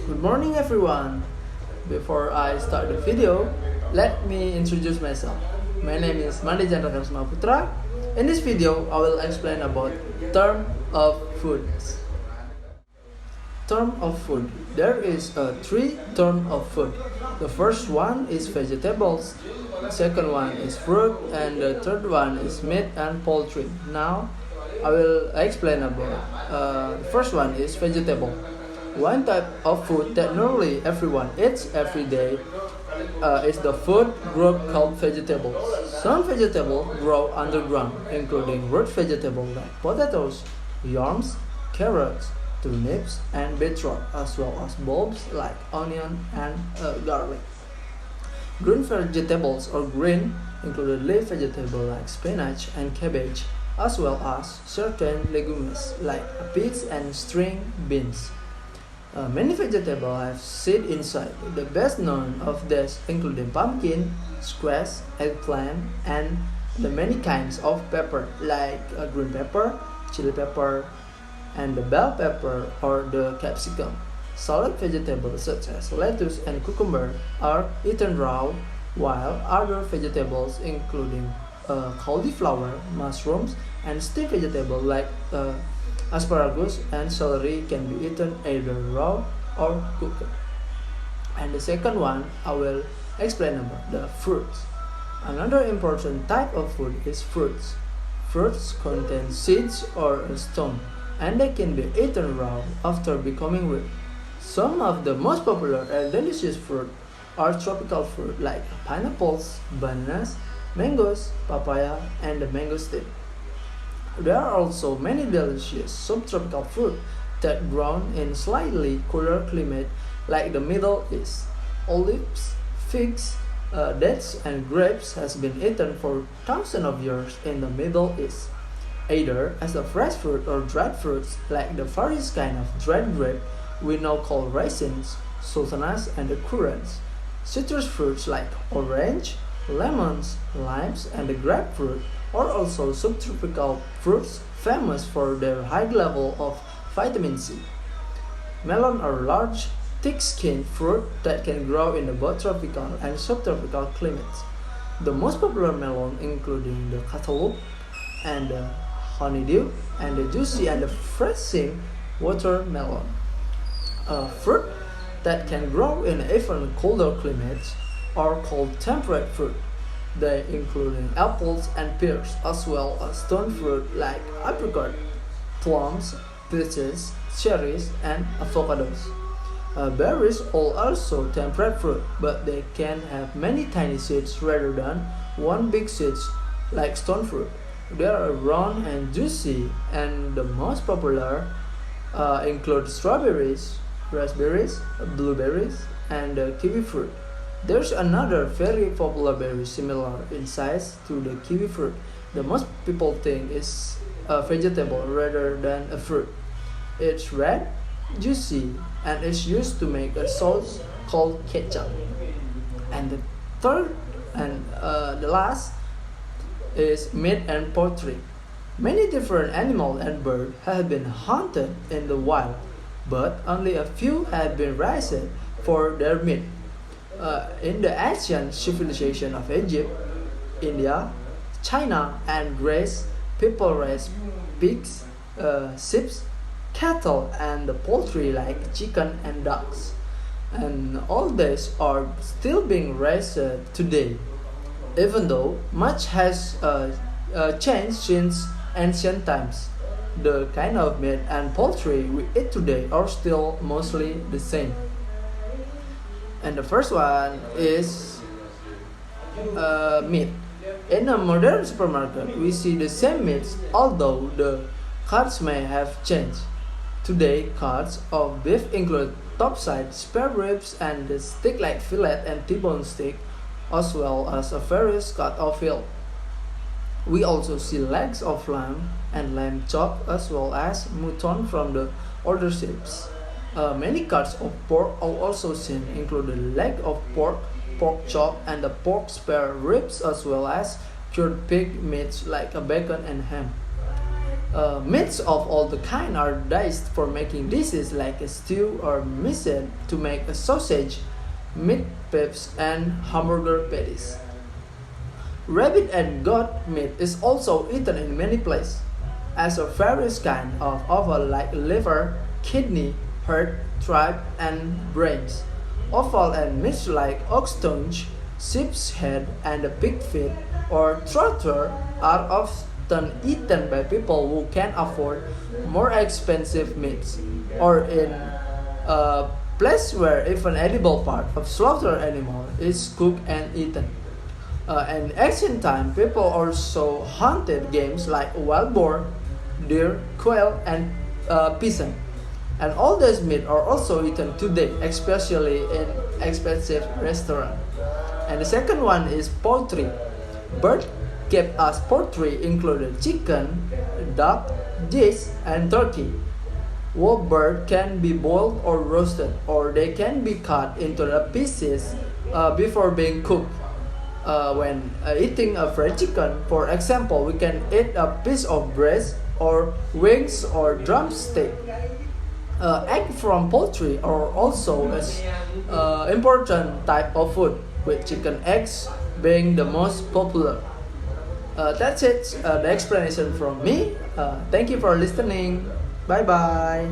Good morning everyone. Before I start the video, let me introduce myself. My name is Candra Kharisma. In this video, I will explain about term of foods. Term of food. There is three term of food. The first one is vegetables, the second one is fruit, and the third one is meat and poultry. Now, I will explain about the first one is vegetable. One type of food that normally everyone eats every day is the food group called vegetables. Some vegetables grow underground, including root vegetables like potatoes, yams, carrots, turnips, and beetroot, as well as bulbs like onion and garlic. Green vegetables or green include leaf vegetables like spinach and cabbage, as well as certain legumes like peas and string beans. Many vegetables have seed inside. The best known of these including pumpkin, squash, eggplant, and the many kinds of pepper like green pepper, chili pepper, and the bell pepper or the capsicum. Salad vegetables such as lettuce and cucumber are eaten raw, while other vegetables including cauliflower, mushrooms, and steamed vegetables like asparagus and celery can be eaten either raw or cooked. And the second one I will explain about the fruits. Another important type of food is fruits. Fruits contain seeds or a stone, and they can be eaten raw after becoming ripe. Some of the most popular and delicious fruit are tropical fruit like pineapples, bananas, mangoes, papaya, and the mangosteen. There are also many delicious subtropical fruit that grow in slightly cooler climate like the Middle East. Olives, figs, dates, and grapes has been eaten for thousands of years in the Middle East, either as a fresh fruit or dried fruits like the various kind of dried grape we now call raisins, sultanas, and the currants. Citrus fruits like orange, lemons, limes, and the grapefruit are also subtropical fruits famous for their high level of vitamin C. Melon are large, thick-skinned fruit that can grow in both tropical and subtropical climates. The most popular melon including the cantaloupe and the honeydew and the juicy and the refreshing watermelon. A fruit that can grow in even colder climates are called temperate fruit. They include apples and pears, as well as stone fruit like apricot, plums, peaches, cherries, and avocados. Berries are also temperate fruit, but they can have many tiny seeds rather than one big seed like stone fruit. They are round and juicy, and the most popular include strawberries, raspberries, blueberries, and kiwi fruit. There's another very popular berry similar in size to the kiwi fruit. The most people think is a vegetable rather than a fruit. It's red, juicy, and is used to make a sauce called ketchup. And the third and the last is meat and poultry. Many different animals and birds have been hunted in the wild, but only a few have been raised for their meat. In the ancient civilization of Egypt, India, China, and Greece, people raised pigs, sheep, cattle, and the poultry like chicken and ducks. And all these are still being raised today, even though much has changed since ancient times. The kind of meat and poultry we eat today are still mostly the same. And the first one is meat. In a modern supermarket, we see the same meats, although the cuts may have changed. Today, cuts of beef include topside, spare ribs, and the stick like fillet and T-bone steak, as well as a various cut of veal. We also see legs of lamb and lamb chop, as well as mutton from the older ships. Many cuts of pork are also seen, including leg of pork, pork chop, and the pork spare ribs, as well as cured pig meats like bacon and ham. Meats of all the kind are diced for making dishes like a stew or meat to make a sausage, meat pies, and hamburger patties. Rabbit and goat meat is also eaten in many places, as are various kinds of offal like liver, kidney, heart, tripe, and brains. Offal and meats like ox tongue, sheep's head, and the pig feet or trotter are often eaten by people who can afford more expensive meats, or in a place where even edible part of slaughtered animal is cooked and eaten. In ancient time, people also hunted games like wild boar, deer, quail, and bison. And all these meat are also eaten today, especially in expensive restaurants. And the second one is poultry. Bird kept as poultry included chicken, duck, geese, and turkey. Whole bird can be boiled or roasted, or they can be cut into the pieces before being cooked. When eating a fried chicken, for example, we can eat a piece of breast or wings or drumstick. Egg from poultry are also an important type of food, with chicken eggs being the most popular. That's it, the explanation from me. Thank you for listening. Bye bye.